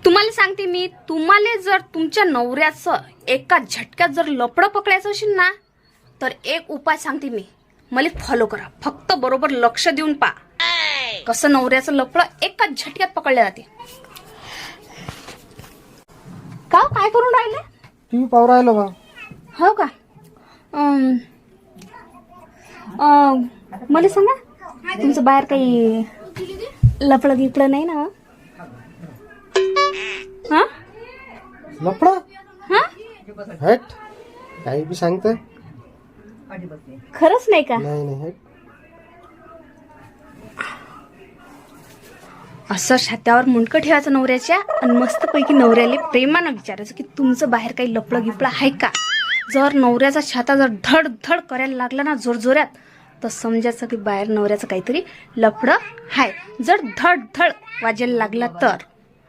तुम्हाला सांगते मी, तुम्हाला जर तुमच्या नवऱ्याचं एका झटक्यात जर लपडं पकडायचं असेल ना, तर एक उपाय सांगते मी, मला फॉलो करा. फक्त बरोबर लक्ष देऊन पहा कसं नवऱ्याचं लपडं एका झटक्यात पकडलं जाते. का काय करून राहिले? टीव्ही पाहू राहिलो बा. हो का? मला सांगा, तुमचं बाहेर काही लपडं गिपडं नाही ना? हा लफडा हा हट, काही बी सांगते. खरंच नाही का? नाही नाही हट. असं छात्यावर मुंडकं ठेवायचं नवऱ्याच्या आणि मस्तपैकी नवऱ्याला प्रेमानं विचारायचं की तुमचं बाहेर काही लपडं गिपडं आहे का. जर नवऱ्याचा छाता जर धड धड करायला लागला ना जोरजोरात, तर समजायचं की बाहेर नवऱ्याचं काहीतरी लफडं आहे. जर धड धड वाजायला लागला तर